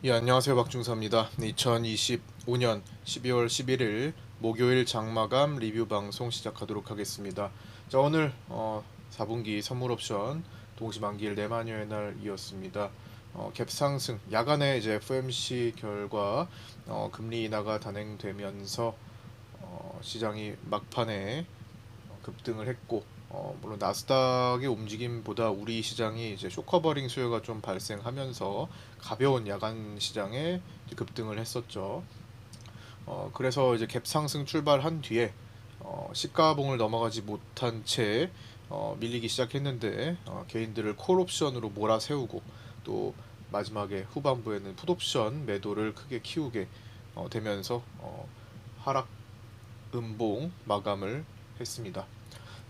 예, 안녕하세요. 박중사입니다. 2025년 12월 11일 목요일 장마감 리뷰 방송 시작하도록 하겠습니다. 자, 오늘 4분기 선물 옵션 동시만기일 내만여의 날 이었습니다. 갭 상승, 야간에 이제 FOMC 결과 금리 인하가 단행되면서 시장이 막판에 급등을 했고, 물론 나스닥의 움직임보다 우리 시장이 이제 쇼커버링 수요가 좀 발생하면서 가벼운 야간 시장에 급등을 했었죠. 그래서 이제 갭 상승 출발한 뒤에 시가봉을 넘어가지 못한 채 밀리기 시작했는데, 개인들을 콜옵션으로 몰아세우고, 또 마지막에 후반부에는 풋옵션 매도를 크게 키우게 되면서 하락 음봉 마감을 했습니다.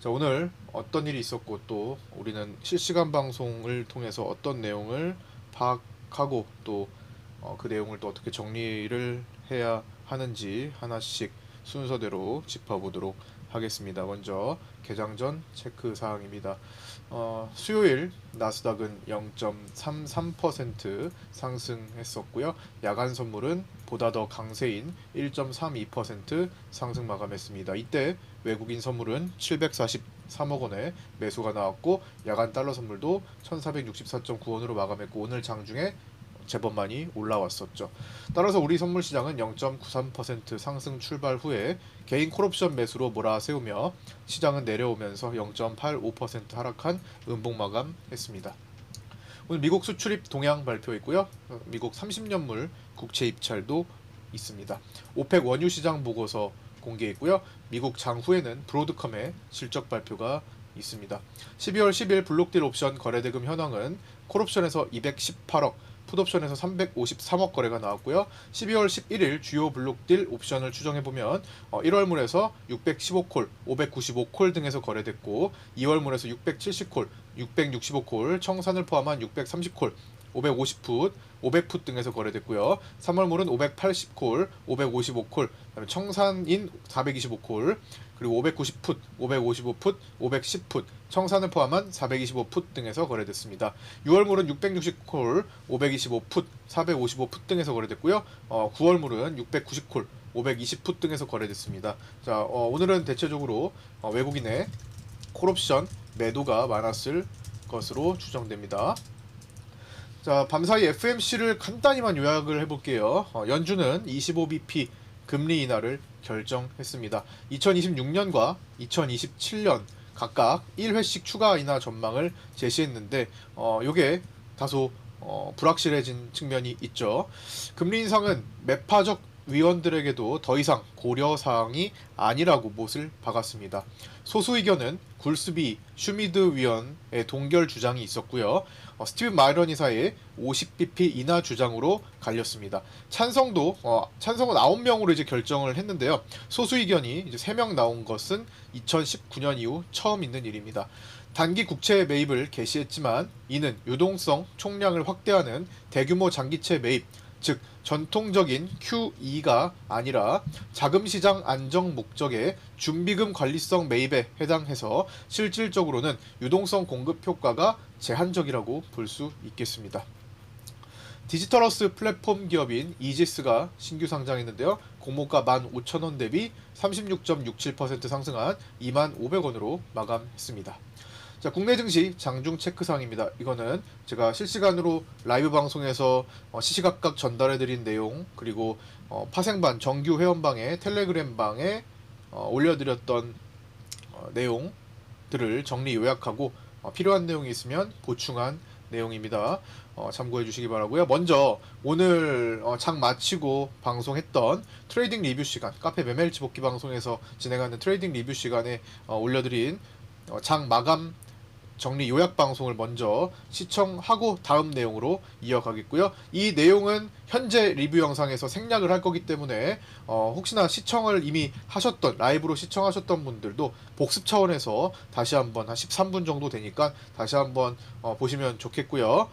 자, 오늘 어떤 일이 있었고, 또 우리는 실시간 방송을 통해서 어떤 내용을 파악하고, 또 그 내용을 또 어떻게 정리를 해야 하는지 하나씩 순서대로 짚어보도록 하겠습니다. 먼저 개장 전 체크 사항입니다. 수요일 나스닥은 0.33% 상승했었고요. 야간 선물은 보다 더 강세인 1.32% 상승 마감했습니다. 이때 외국인 선물은 743억 원의 매수가 나왔고, 야간 달러 선물도 1464.9원으로 마감했고, 오늘 장중에 제법 많이 올라왔었죠. 따라서 우리 선물 시장은 0.93% 상승 출발 후에 개인 콜옵션 매수로 몰아세우며 시장은 내려오면서 0.85% 하락한 음봉 마감했습니다. 오늘 미국 수출입 동향 발표했고요. 미국 30년물 국채 입찰도 있습니다. 오펙 원유 시장 보고서 공개했고요. 미국 장후에는 브로드컴의 실적 발표가 있습니다. 12월 10일 블록딜 옵션 거래대금 현황은 콜옵션에서 218억, 풋옵션에서 353억 거래가 나왔고요. 12월 11일 주요 블록딜 옵션을 추정해보면 1월물에서 615콜, 595콜 등에서 거래됐고, 2월물에서 670콜, 665콜, 청산을 포함한 630콜, 550풋, 500풋 등에서 거래됐고요. 3월물은 580콜, 555콜, 그다음에 청산인 425콜, 그리고 590풋, 555풋, 510풋, 청산을 포함한 425풋 등에서 거래됐습니다. 6월물은 660콜, 525풋, 455풋 등에서 거래됐고요. 9월물은 690콜, 520풋 등에서 거래됐습니다. 자, 오늘은 대체적으로 외국인의 콜옵션 매도가 많았을 것으로 추정됩니다. 자, 밤사이 FMC를 간단히만 요약을 해볼게요. 연준은 25bp 금리 인하를 결정했습니다. 2026년과 2027년 각각 1회씩 추가 인하 전망을 제시했는데, 요게 다소 불확실해진 측면이 있죠. 금리 인상은 매파적 위원들에게도 더 이상 고려사항이 아니라고 못을 박았습니다. 소수 의견은 굴스비 슈미드 위원의 동결 주장이 있었고요. 스티븐 마이런 이사의 50bp 인하 주장으로 갈렸습니다. 찬성은 9명으로 이제 결정을 했는데요. 소수 의견이 이제 3명 나온 것은 2019년 이후 처음 있는 일입니다. 단기 국채 매입을 개시했지만 이는 유동성 총량을 확대하는 대규모 장기채 매입, 즉 전통적인 QE가 아니라 자금시장 안정 목적의 준비금 관리성 매입에 해당해서 실질적으로는 유동성 공급 효과가 제한적이라고 볼 수 있겠습니다. 디지털어스 플랫폼 기업인 이지스가 신규 상장했는데요. 공모가 15,000원 대비 36.67% 상승한 25,000원으로 마감했습니다. 자, 국내 증시 장중 체크사항입니다. 이거는 제가 실시간으로 라이브 방송에서 시시각각 전달해드린 내용, 그리고 파생반 정규 회원방에 텔레그램방에 올려드렸던 내용들을 정리 요약하고 필요한 내용이 있으면 보충한 내용입니다. 참고해 주시기 바라고요. 먼저 오늘 장 마치고 방송했던 트레이딩 리뷰 시간, 카페 매매일치 복귀 방송에서 진행하는 트레이딩 리뷰 시간에 올려드린 장 마감 정리 요약 방송을 먼저 시청하고 다음 내용으로 이어가겠고요. 이 내용은 현재 리뷰 영상에서 생략을 할 거기 때문에 혹시나 시청을 이미 하셨던, 라이브로 시청하셨던 분들도 복습 차원에서 다시 한번 한 13분 정도 되니까 다시 한번 보시면 좋겠고요.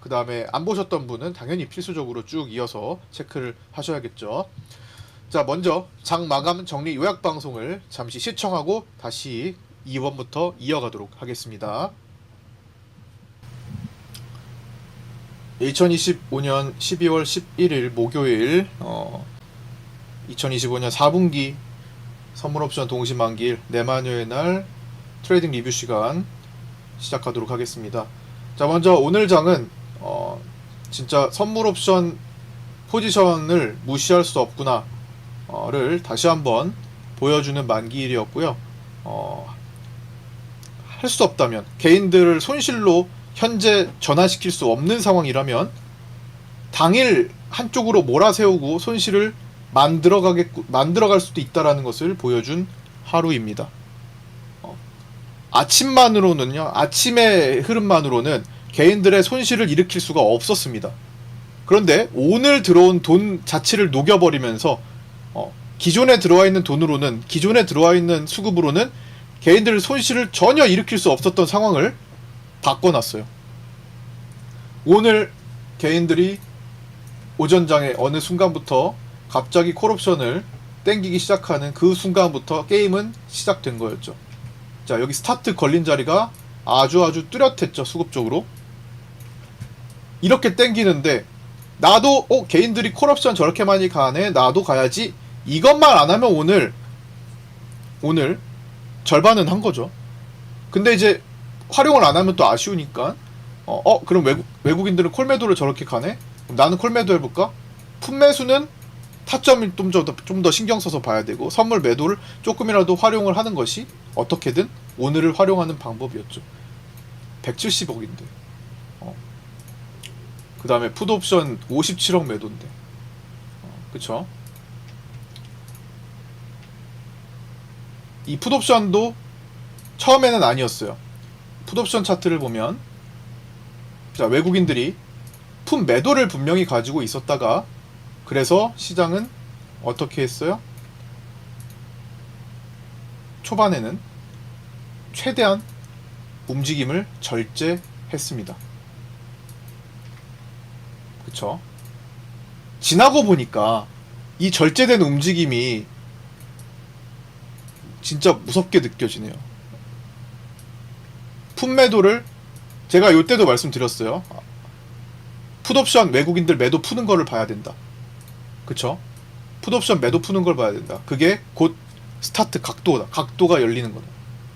그 다음에 안 보셨던 분은 당연히 필수적으로 쭉 이어서 체크를 하셔야겠죠. 자, 먼저 장 마감 정리 요약 방송을 잠시 시청하고 다시 2번부터 이어가도록 하겠습니다. 2025년 12월 11일 목요일 2025년 4분기 선물옵션 동시만기일 내만여의 날 트레이딩 리뷰 시간 시작하도록 하겠습니다. 자, 먼저 오늘 장은 진짜 선물옵션 포지션을 무시할 수 없구나 를 다시 한번 보여주는 만기일이었고요. 할 수 없다면 개인들을 손실로 현재 전환시킬 수 없는 상황이라면 당일 한쪽으로 몰아세우고 손실을 만들어갈 수도 있다라는 것을 보여준 하루입니다. 아침만으로는요, 아침의 흐름만으로는 개인들의 손실을 일으킬 수가 없었습니다. 그런데 오늘 들어온 돈 자체를 녹여버리면서 기존에 들어와 있는 돈으로는, 기존에 들어와 있는 수급으로는 개인들의 손실을 전혀 일으킬 수 없었던 상황을 바꿔놨어요. 오늘 개인들이 오전장에 어느 순간부터 갑자기 콜옵션을 땡기기 시작하는 그 순간부터 게임은 시작된 거였죠. 자, 여기 스타트 걸린 자리가 아주 뚜렷했죠. 수급적으로 이렇게 땡기는데 나도 개인들이 콜옵션 저렇게 많이 가네, 나도 가야지, 이것만 안 하면 오늘 절반은 한 거죠. 근데 이제 활용을 안 하면 또 아쉬우니까 그럼 외국인들은 콜매도를 저렇게 가네? 그럼 나는 콜매도 해볼까? 풋매수는 타점을 좀 더 신경 써서 봐야 되고, 선물 매도를 조금이라도 활용을 하는 것이 어떻게든 오늘을 활용하는 방법이었죠. 170억인데 그 다음에 풋옵션 57억 매도인데 그쵸? 이 풋옵션도 처음에는 아니었어요. 풋옵션 차트를 보면, 자, 외국인들이 풋 매도를 분명히 가지고 있었다가, 그래서 시장은 어떻게 했어요? 초반에는 최대한 움직임을 절제했습니다. 그쵸? 지나고 보니까 이 절제된 움직임이 진짜 무섭게 느껴지네요. 풋매도를 제가 요때도 말씀드렸어요. 풋옵션 외국인들 매도 푸는 거를 봐야 된다. 그쵸? 풋옵션 매도 푸는 걸 봐야 된다. 그게 곧 스타트 각도다. 각도가 열리는 거다.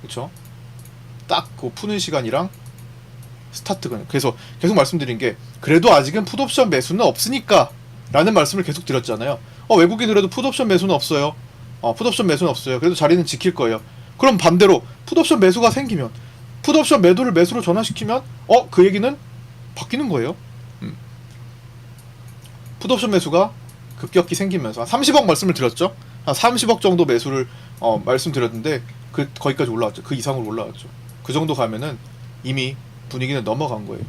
그쵸? 딱 그 푸는 시간이랑 스타트가. 그래서 계속 말씀드린 게, 그래도 아직은 풋옵션 매수는 없으니까 라는 말씀을 계속 드렸잖아요. 외국인들에도 풋옵션 매수는 없어요. 풋옵션 매수는 없어요. 그래도 자리는 지킬 거예요. 그럼 반대로 풋옵션 매수가 생기면, 풋옵션 매도를 매수로 전환시키면 그 얘기는 바뀌는 거예요. 풋옵션 매수가 급격히 생기면서 한 30억 말씀을 드렸죠. 한 30억 정도 매수를 말씀드렸는데 거기까지 올라왔죠. 그 이상으로 올라왔죠. 그 정도 가면은 이미 분위기는 넘어간 거예요.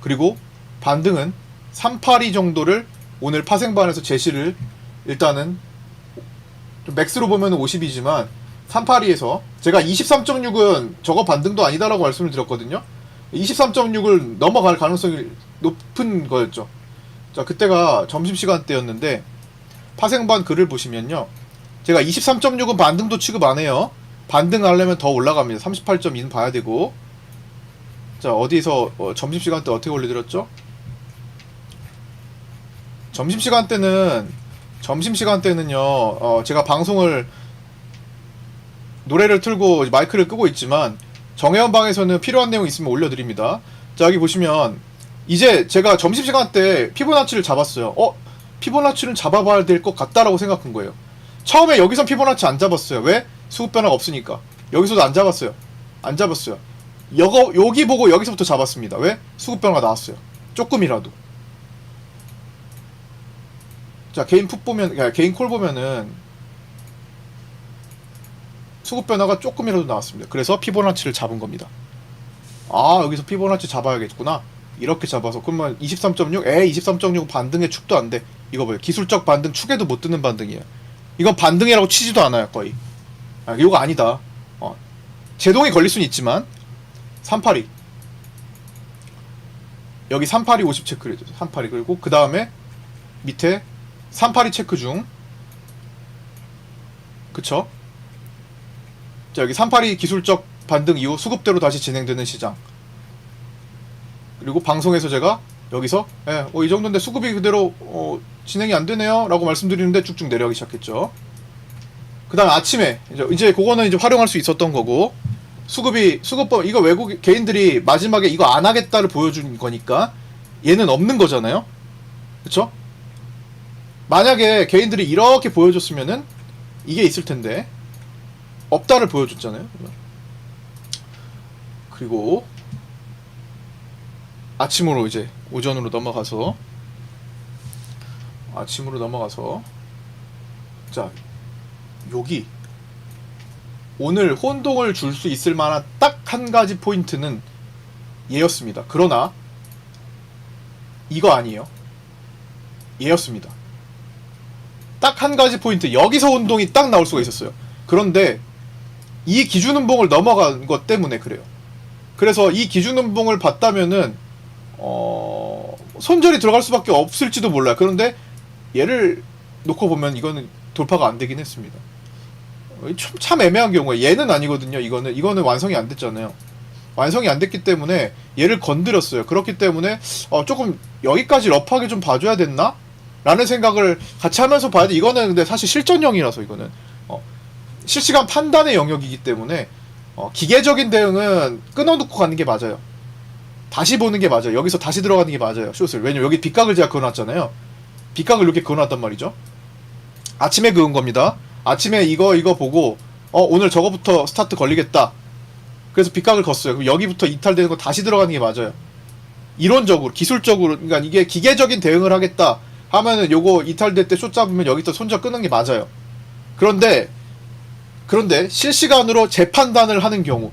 그리고 반등은 382 정도를 오늘 파생반에서 제시를, 일단은 좀 맥스로 보면 50이지만 382에서 제가 23.6은 저거 반등도 아니다라고 말씀을 드렸거든요. 23.6을 넘어갈 가능성이 높은 거였죠. 자, 그때가 점심시간 때였는데 파생반 글을 보시면요, 제가 23.6은 반등도 취급 안 해요. 반등하려면 더 올라갑니다. 38.2는 봐야 되고. 자, 어디서 점심시간 때 어떻게 올려드렸죠? 점심시간 때는요, 제가 방송을, 노래를 틀고 마이크를 끄고 있지만 정혜원 방에서는 필요한 내용 있으면 올려드립니다. 자, 여기 보시면 이제 제가 점심시간 때 피보나치를 잡았어요. 피보나치는 잡아봐야 될 것 같다라고 생각한 거예요. 처음에 여기선 피보나치 안 잡았어요. 왜? 수급 변화가 없으니까. 여기서도 안 잡았어요. 여기 보고 여기서부터 잡았습니다. 왜? 수급 변화가 나왔어요. 조금이라도. 자, 개인 콜 보면은 수급 변화가 조금이라도 나왔습니다. 그래서 피보나치를 잡은 겁니다. 여기서 피보나치 잡아야겠구나. 이렇게 잡아서, 그러면 23.6? 23.6은 반등의 축도 안 돼. 이거 뭐예요? 기술적 반등, 축에도 못 드는 반등이에요. 이건 반등이라고 치지도 않아요, 거의. 이거 아니다. 제동이 걸릴 수는 있지만 382. 여기 382 50 체크를 해줘요. 382. 그리고 그 다음에 밑에 382 체크 중. 그쵸? 자, 여기 382 기술적 반등 이후 수급대로 다시 진행되는 시장. 그리고 방송에서 제가 여기서 이 정도인데 수급이 그대로 진행이 안 되네요 라고 말씀드리는데 쭉쭉 내려가기 시작했죠. 그 다음 아침에 이제 그거는 이제 활용할 수 있었던 거고, 수급법 이거 외국 개인들이 마지막에 이거 안 하겠다를 보여준 거니까 얘는 없는 거잖아요. 그쵸? 만약에 개인들이 이렇게 보여줬으면은 이게 있을 텐데 없다를 보여줬잖아요. 그리고 아침으로 이제 오전으로 넘어가서 자, 여기 오늘 혼동을 줄 수 있을 만한 딱 한 가지 포인트는 얘였습니다. 그러나 이거 아니에요. 얘였습니다. 딱 한 가지 포인트, 여기서 혼동이 딱 나올 수가 있었어요. 그런데 이 기준음봉을 넘어간 것 때문에 그래요. 그래서 이 기준음봉을 봤다면은 손절이 들어갈 수밖에 없을지도 몰라요. 그런데 얘를 놓고 보면 이거는 돌파가 안 되긴 했습니다. 참 애매한 경우에 얘는 아니거든요. 이거는 완성이 안 됐잖아요. 완성이 안 됐기 때문에 얘를 건드렸어요. 그렇기 때문에 조금 여기까지 러프하게 좀 봐줘야 됐나? 라는 생각을 같이 하면서 봐야 돼. 이거는 근데 사실 실전형이라서 이거는 실시간 판단의 영역이기 때문에 기계적인 대응은 끊어놓고 가는 게 맞아요. 다시 보는 게 맞아요. 여기서 다시 들어가는 게 맞아요. 숏을. 왜냐면 여기 빗각을 제가 그어놨잖아요. 빗각을 이렇게 그어놨단 말이죠. 아침에 그은 겁니다. 아침에 이거 보고 오늘 저거부터 스타트 걸리겠다. 그래서 빗각을 걷어요. 그럼 여기부터 이탈되는 거 다시 들어가는 게 맞아요. 이론적으로, 기술적으로, 그러니까 이게 기계적인 대응을 하겠다 하면은 요거 이탈될 때 숏 잡으면 여기서 손절 끄는 게 맞아요. 그런데 실시간으로 재판단을 하는 경우,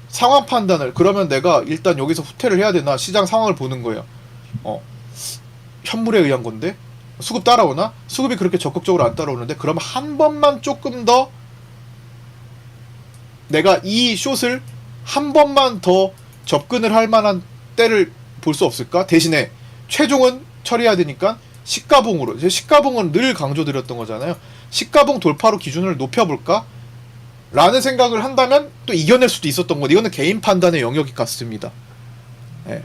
상황 판단을, 그러면 내가 일단 여기서 후퇴를 해야 되나, 시장 상황을 보는 거예요. 현물에 의한 건데 수급 따라오나? 수급이 그렇게 적극적으로 안 따라오는데, 그러면 한 번만 조금 더 내가 이 숏을 한 번만 더 접근을 할 만한 때를 볼 수 없을까? 대신에 최종은 처리해야 되니까 시가봉으로, 시가봉은 늘 강조드렸던 거잖아요. 시가봉 돌파로 기준을 높여볼까? 라는 생각을 한다면 또 이겨낼 수도 있었던 것. 이거는 개인 판단의 영역이 같습니다. 네.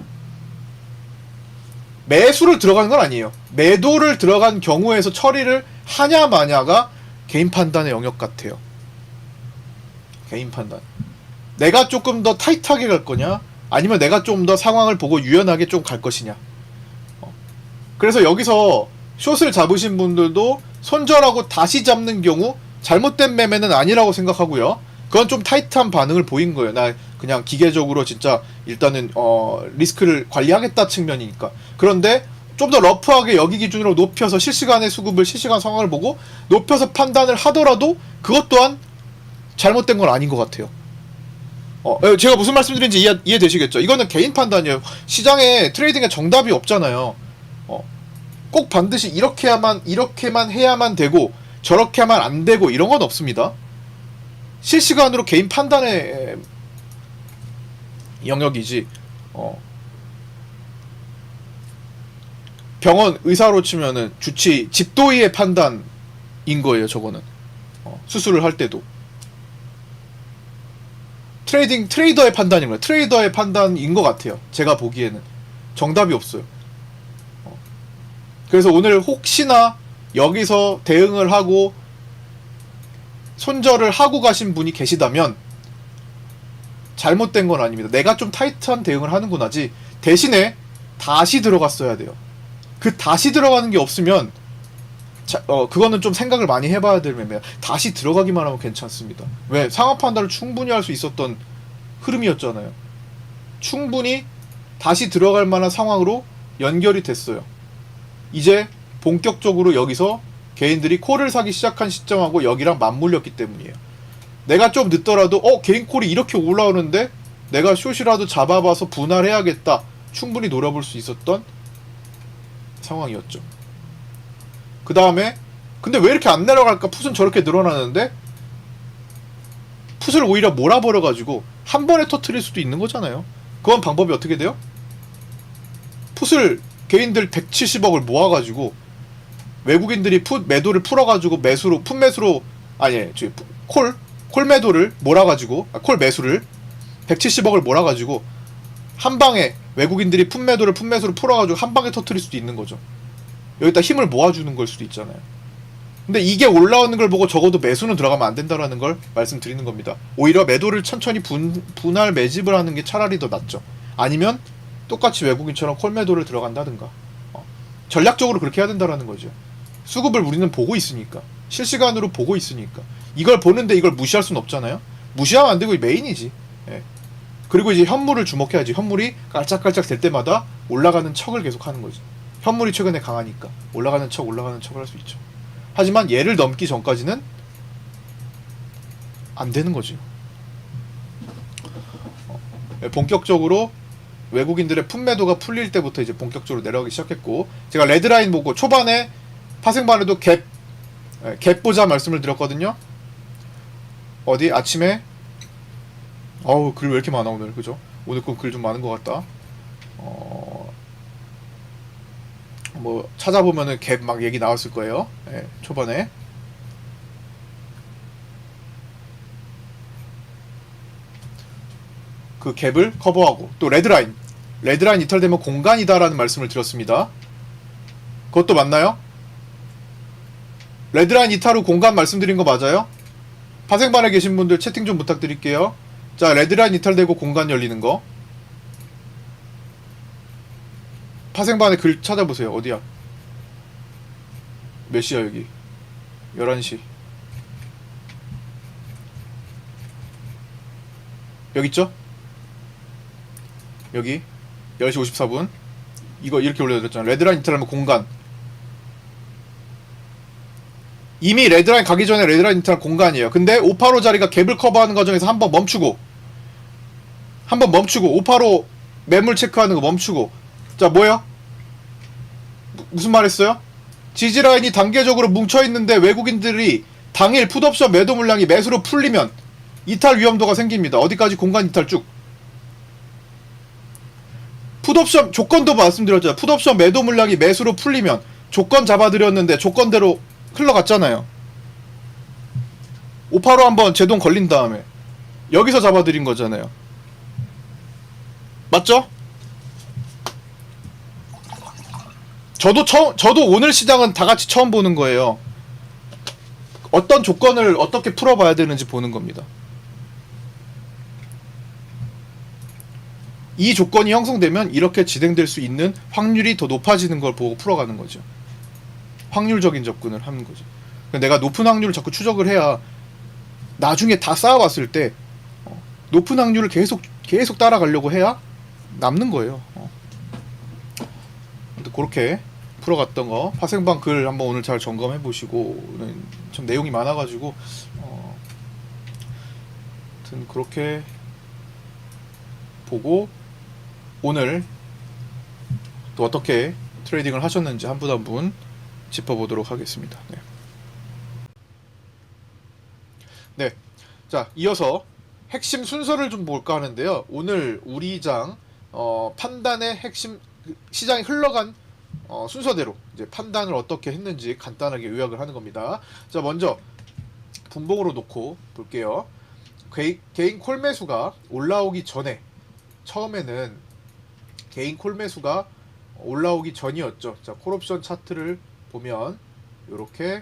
매수를 들어가는 건 아니에요. 매도를 들어간 경우에서 처리를 하냐 마냐가 개인 판단의 영역 같아요. 개인 판단. 내가 조금 더 타이트하게 갈 거냐, 아니면 내가 좀 더 상황을 보고 유연하게 좀 갈 것이냐. 그래서 여기서 숏을 잡으신 분들도 손절하고 다시 잡는 경우 잘못된 매매는 아니라고 생각하고요. 그건 좀 타이트한 반응을 보인 거예요. 나 그냥 기계적으로 진짜 일단은 리스크를 관리하겠다 측면이니까. 그런데 좀 더 러프하게 여기 기준으로 높여서 실시간의 수급을, 실시간 상황을 보고 높여서 판단을 하더라도 그것 또한 잘못된 건 아닌 것 같아요. 제가 무슨 말씀드린지 이해되시겠죠? 이거는 개인 판단이에요. 시장에, 트레이딩에 정답이 없잖아요. 꼭 반드시 이렇게만 해야만 되고 저렇게 하면 안 되고 이런 건 없습니다. 실시간으로 개인 판단의 영역이지. 병원 의사로 치면은 집도의의 판단인 거예요. 저거는 수술을 할 때도 트레이더의 판단인 거예요. 트레이더의 판단인 것 같아요. 제가 보기에는 정답이 없어요. 그래서 오늘 혹시나 여기서 대응을 하고 손절을 하고 가신 분이 계시다면 잘못된 건 아닙니다. 내가 좀 타이트한 대응을 하는구나지. 대신에 다시 들어갔어야 돼요. 그 다시 들어가는 게 없으면 그거는 좀 생각을 많이 해봐야 될 매매야. 다시 들어가기만 하면 괜찮습니다. 왜? 상황 판단을 충분히 할 수 있었던 흐름이었잖아요. 충분히 다시 들어갈 만한 상황으로 연결이 됐어요. 이제 본격적으로 여기서 개인들이 콜을 사기 시작한 시점하고 여기랑 맞물렸기 때문이에요. 내가 좀 늦더라도 개인 콜이 이렇게 올라오는데 내가 숏이라도 잡아봐서 분할해야겠다, 충분히 노려볼 수 있었던 상황이었죠. 그 다음에 근데 왜 이렇게 안 내려갈까? 풋은 저렇게 늘어나는데 풋을 오히려 몰아버려가지고 한 번에 터트릴 수도 있는 거잖아요. 그건 방법이 어떻게 돼요? 풋을 개인들 170억을 모아가지고 외국인들이 풋 매도를 풀어가지고 콜 매도를 몰아가지고 콜 매수를 170억을 몰아가지고 한 방에 외국인들이 품매도를 품매수로 풀어가지고 한 방에 터트릴 수도 있는 거죠. 여기다 힘을 모아주는 걸 수도 있잖아요. 근데 이게 올라오는 걸 보고 적어도 매수는 들어가면 안 된다라는 걸 말씀드리는 겁니다. 오히려 매도를 천천히 분할 매집을 하는 게 차라리 더 낫죠. 아니면 똑같이 외국인처럼 콜 매도를 들어간다든가. 전략적으로 그렇게 해야 된다라는 거죠. 수급을 우리는 보고 있으니까. 실시간으로 보고 있으니까. 이걸 보는데 이걸 무시할 수는 없잖아요. 무시하면 안 되고 메인이지. 예. 그리고 이제 현물을 주목해야지. 현물이 깔짝깔짝 될 때마다 올라가는 척을 계속 하는 거지. 현물이 최근에 강하니까 올라가는 척을 할 수 있죠. 하지만 얘를 넘기 전까지는 안 되는 거죠. 본격적으로 외국인들의 품매도가 풀릴 때부터 이제 본격적으로 내려가기 시작했고, 제가 레드라인 보고 초반에 파생반에도 갭 보자 말씀을 드렸거든요. 어디 아침에 어우 글 왜 이렇게 많아 오늘, 그죠? 오늘 글 좀 많은 것 같다. 뭐 찾아보면은 갭 막 얘기 나왔을 거예요. 예, 초반에. 그 갭을 커버하고 또 레드라인 이탈되면 공간이다라는 말씀을 드렸습니다. 그것도 맞나요? 레드라인 이탈 후 공간 말씀드린 거 맞아요? 파생반에 계신 분들 채팅 좀 부탁드릴게요. 자, 레드라인 이탈되고 공간 열리는 거. 파생반에 글 찾아보세요. 어디야? 몇 시야 여기? 11시. 여기 있죠? 여기 10시 54분 이거 이렇게 올려드렸잖아. 레드라인 이탈하면 공간. 이미 레드라인 가기 전에 레드라인 이탈 공간이에요. 근데 585 자리가 갭을 커버하는 과정에서 한번 멈추고 585 매물 체크하는 거 멈추고. 자, 뭐야? 무슨 말 했어요? 지지라인이 단계적으로 뭉쳐있는데 외국인들이 당일 풋옵션 매도 물량이 매수로 풀리면 이탈 위험도가 생깁니다. 어디까지? 공간 이탈 쭉. 풋옵션 조건도 말씀드렸잖아요. 풋옵션 매도 물량이 매수로 풀리면 조건 잡아드렸는데 조건대로 흘러갔잖아요. 585 한번 제동 걸린 다음에 여기서 잡아드린 거잖아요. 맞죠? 저도 오늘 시장은 다 같이 처음 보는 거예요. 어떤 조건을 어떻게 풀어봐야 되는지 보는 겁니다. 이 조건이 형성되면 이렇게 진행될 수 있는 확률이 더 높아지는 걸 보고 풀어가는 거죠. 확률적인 접근을 하는 거죠. 내가 높은 확률을 자꾸 추적을 해야 나중에 다 쌓아봤을 때 높은 확률을 계속 따라가려고 해야 남는 거예요. 그렇게 풀어갔던 거 파생방 글 한번 오늘 잘 점검해 보시고, 좀 내용이 많아가지고 아무튼 그렇게 보고 오늘 또 어떻게 트레이딩을 하셨는지 한 분 한 분 짚어보도록 하겠습니다. 네. 자, 이어서 핵심 순서를 좀 볼까 하는데요. 오늘 우리 장 판단의 핵심, 시장이 흘러간 순서대로 이제 판단을 어떻게 했는지 간단하게 요약을 하는 겁니다. 자, 먼저 분봉으로 놓고 볼게요. 개인 콜 매수가 올라오기 전에, 처음에는 개인 콜 매수가 올라오기 전이었죠. 자, 콜옵션 차트를 보면 이렇게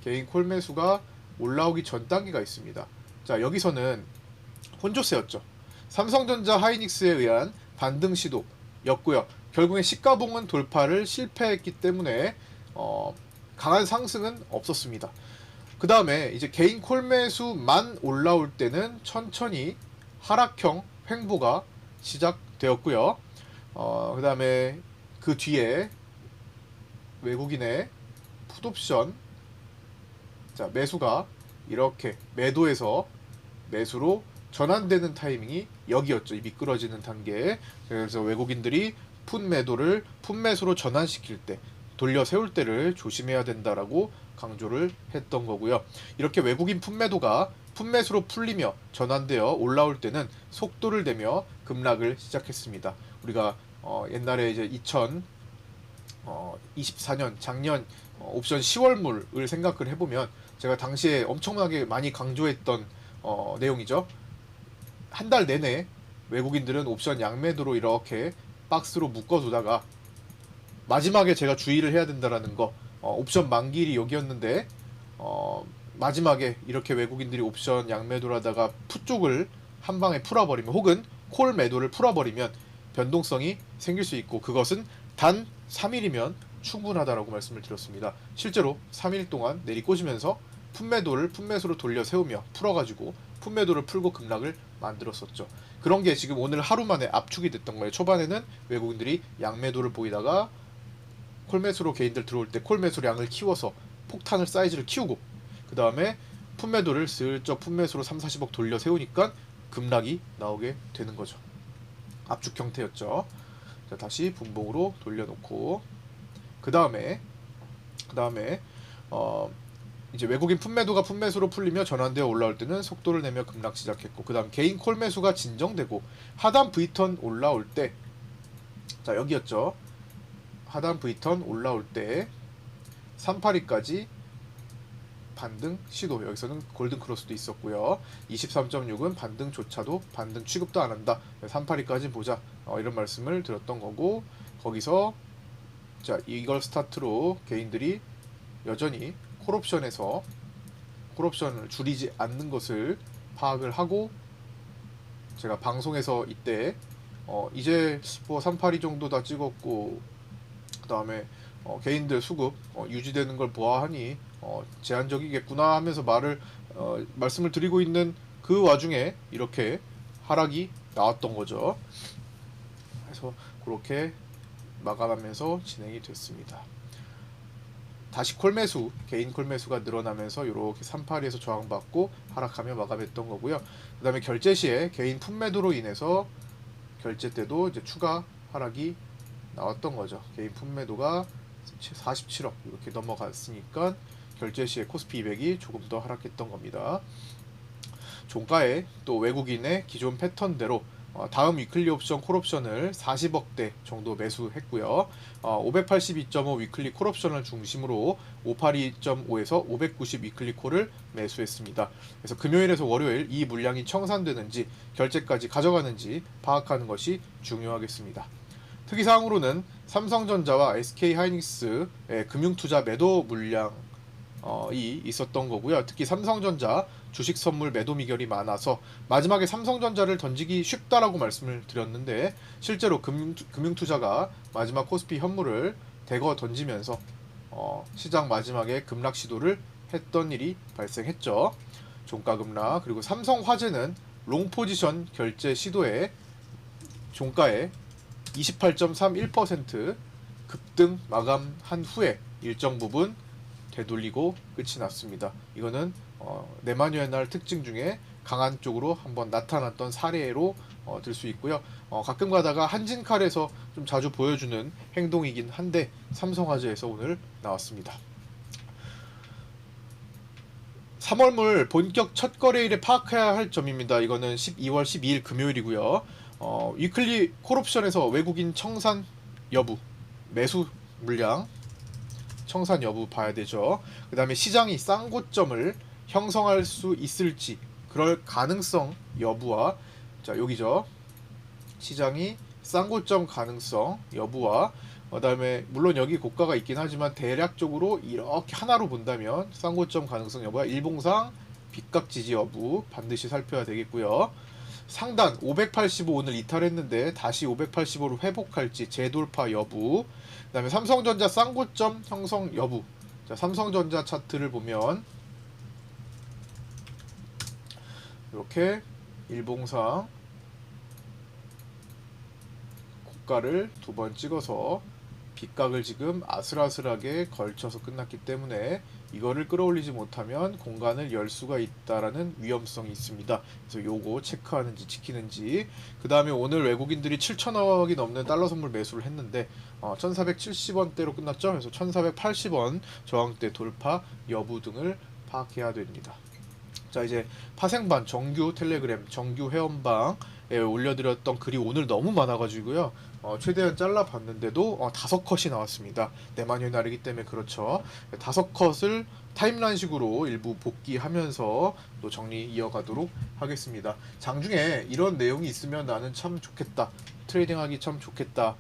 개인 콜 매수가 올라오기 전 단계가 있습니다. 자, 여기서는 혼조세였죠. 삼성전자 하이닉스에 의한 반등 시도였고요. 결국에 시가봉은 돌파를 실패했기 때문에 강한 상승은 없었습니다. 그 다음에 이제 개인 콜 매수만 올라올 때는 천천히 하락형 횡보가 시작되었고요. 그 다음에 그 뒤에 외국인의 풋옵션, 자, 매수가 이렇게 매도에서 매수로 전환되는 타이밍이 여기였죠. 이 미끄러지는 단계. 그래서 외국인들이 풋매도를 풋매수로 전환시킬 때, 돌려 세울 때를 조심해야 된다라고 강조를 했던 거고요. 이렇게 외국인 풋매도가 풋매수로 풀리며 전환되어 올라올 때는 속도를 내며 급락을 시작했습니다. 우리가 옛날에 이제 2024년 작년 옵션 10월물을 생각을 해보면 제가 당시에 엄청나게 많이 강조했던 내용이죠. 한 달 내내 외국인들은 옵션 양매도로 이렇게 박스로 묶어두다가 마지막에 제가 주의를 해야 된다라는 거, 옵션 만기일이 여기였는데 마지막에 이렇게 외국인들이 옵션 양매도를 하다가 푸 쪽을 한 방에 풀어버리면, 혹은 콜 매도를 풀어버리면 변동성이 생길 수 있고, 그것은 단 3일이면 충분하다라고 말씀을 드렸습니다. 실제로 3일 동안 내리꽂으면서 풋매도를 풋매수로 돌려 세우며 풀어가지고 풋매도를 풀고 급락을 만들었었죠. 그런 게 지금 오늘 하루 만에 압축이 됐던 거예요. 초반에는 외국인들이 양매도를 보이다가 콜매수로 개인들 들어올 때 콜매수로 양을 키워서 폭탄을 사이즈를 키우고, 그 다음에 풋매도를 슬쩍 풋매수로 3, 40억 돌려 세우니까 급락이 나오게 되는 거죠. 압축 형태였죠. 자, 다시 분봉으로 돌려놓고, 그 다음에 이제 외국인 풋매도가 풋매수로 풀리며 전환되어 올라올 때는 속도를 내며 급락 시작했고, 그 다음 개인 콜매수가 진정되고 하단 V턴 올라올 때, 자 여기였죠. 하단 V턴 올라올 때 382까지 반등 시도, 여기서는 골든 크로스도 있었고요. 23.6은 반등조차도 반등 취급도 안 한다. 382까지 보자. 이런 말씀을 드렸던 거고, 거기서 자 이걸 스타트로 개인들이 여전히 콜옵션에서 콜옵션을 줄이지 않는 것을 파악을 하고, 제가 방송에서 이때 이제 뭐 382 정도 다 찍었고, 그 다음에 개인들 수급 유지되는 걸 보아하니 제한적이겠구나 하면서 말씀을 드리고 있는 그 와중에 이렇게 하락이 나왔던 거죠. 그래서 그렇게 마감하면서 진행이 됐습니다. 다시 콜매수, 개인 콜매수가 늘어나면서 이렇게 382에서 저항받고 하락하며 마감했던 거고요. 그 다음에 결제 시에 개인 풋매도로 인해서 결제 때도 이제 추가 하락이 나왔던 거죠. 개인 풋매도가 47억 이렇게 넘어갔으니까 결제 시에 코스피 200이 조금 더 하락했던 겁니다. 종가에 또 외국인의 기존 패턴대로 다음 위클리 옵션 콜옵션을 40억대 정도 매수했고요. 582.5 위클리 콜옵션을 중심으로 582.5에서 590 위클리 콜을 매수했습니다. 그래서 금요일에서 월요일 이 물량이 청산되는지 결제까지 가져가는지 파악하는 것이 중요하겠습니다. 특이사항으로는 삼성전자와 SK하이닉스의 금융투자 매도 물량이 있었던 거고요. 특히 삼성전자 주식 선물 매도 미결이 많아서 마지막에 삼성전자를 던지기 쉽다라고 말씀을 드렸는데, 실제로 금융투자가 마지막 코스피 현물을 대거 던지면서 시장 마지막에 급락 시도를 했던 일이 발생했죠. 종가 급락. 그리고 삼성화재는 롱 포지션 결제 시도에 종가에 28.31% 급등 마감한 후에 일정 부분 되돌리고 끝이 났습니다. 이거는 네마뉴엘 날 특징 중에 강한 쪽으로 한번 나타났던 사례로 들 수 있고요. 가끔 가다가 한진칼에서 좀 자주 보여주는 행동이긴 한데 삼성화재에서 오늘 나왔습니다. 3월물 본격 첫 거래일에 파악해야 할 점입니다. 이거는 12월 12일 금요일이고요. 위클리 콜옵션에서 외국인 청산 여부, 매수 물량 청산 여부 봐야 되죠. 그 다음에 시장이 쌍고점을 형성할 수 있을지, 그럴 가능성 여부와, 자 여기죠. 시장이 쌍고점 가능성 여부와, 그 다음에 물론 여기 고가가 있긴 하지만 대략적으로 이렇게 하나로 본다면 쌍고점 가능성 여부와 일봉상 빗각 지지 여부 반드시 살펴야 되겠고요. 상단 585 오늘 이탈했는데 다시 585로 회복할지 재돌파 여부, 그 다음에 삼성전자 쌍고점 형성 여부. 자, 삼성전자 차트를 보면 이렇게 일봉상 고가를 두 번 찍어서 빗각을 지금 아슬아슬하게 걸쳐서 끝났기 때문에 이거를 끌어올리지 못하면 공간을 열 수가 있다라는 위험성이 있습니다. 그래서 요거 체크하는지 지키는지. 그 다음에 오늘 외국인들이 7천억이 넘는 달러 선물 매수를 했는데 1470원대로 끝났죠. 그래서 1480원 저항대 돌파 여부 등을 파악해야 됩니다. 자, 이제 파생반 정규 텔레그램 정규 회원방에 올려드렸던 글이 오늘 너무 많아가지고요. 최대한 잘라봤는데도 5컷이 나왔습니다. 내만여의 날이기 때문에 그렇죠. 5컷을 타임라인식으로 일부 복귀하면서 또 정리 이어가도록 하겠습니다. 장중에 이런 내용이 있으면 나는 참 좋겠다, 트레이딩하기 참 좋겠다,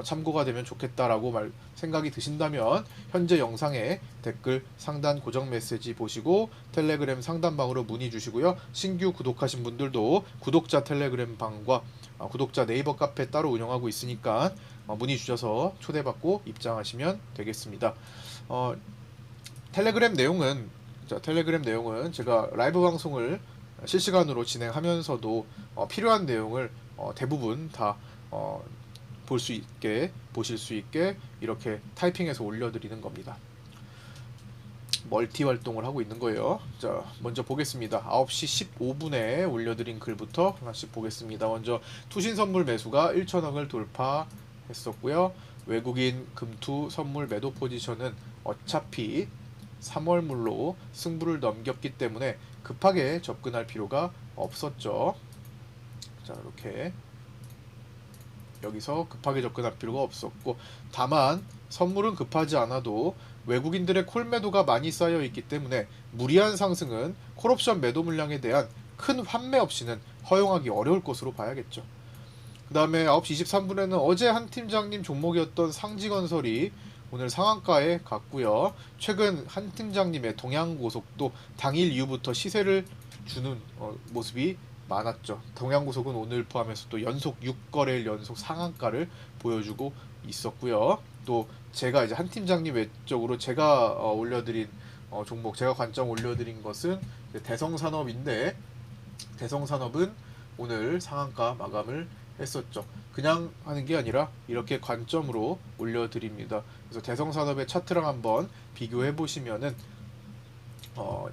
참고가 되면 좋겠다라고 생각이 드신다면 현재 영상에 댓글 상단 고정 메시지 보시고 텔레그램 상단방으로 문의 주시고요. 신규 구독하신 분들도 구독자 텔레그램 방과 구독자 네이버 카페 따로 운영하고 있으니까 문의 주셔서 초대받고 입장하시면 되겠습니다. 텔레그램 내용은 제가 라이브 방송을 실시간으로 진행하면서도 필요한 내용을 대부분 다 보실 수 있게 이렇게 타이핑해서 올려드리는 겁니다. 멀티 활동을 하고 있는 거예요. 자, 먼저 보겠습니다. 9시 15분에 올려드린 글부터 하나씩 보겠습니다. 먼저 투신 선물 매수가 1천억을 돌파했었고요. 외국인 금투 선물 매도 포지션은 어차피 3월물로 승부를 넘겼기 때문에 급하게 접근할 필요가 없었죠. 자, 이렇게 여기서 급하게 접근할 필요가 없었고, 다만 선물은 급하지 않아도 외국인들의 콜 매도가 많이 쌓여 있기 때문에 무리한 상승은 콜옵션 매도 물량에 대한 큰 환매 없이는 허용하기 어려울 것으로 봐야겠죠. 그 다음에 9시 23분에는 어제 한 팀장님 종목이었던 상지건설이 오늘 상한가에 갔고요. 최근 한 팀장님의 동양고속도 당일 이후부터 시세를 주는 모습이 많았죠. 동양고속은 오늘 포함해서 또 연속 6거래일 연속 상한가를 보여주고 있었고요. 또 제가 이제 한 팀장님 외적으로 제가 올려드린 종목, 제가 관점 올려드린 것은 대성산업인데, 대성산업은 오늘 상한가 마감을 했었죠. 그냥 하는 게 아니라 이렇게 관점으로 올려드립니다. 그래서 대성산업의 차트랑 한번 비교해 보시면은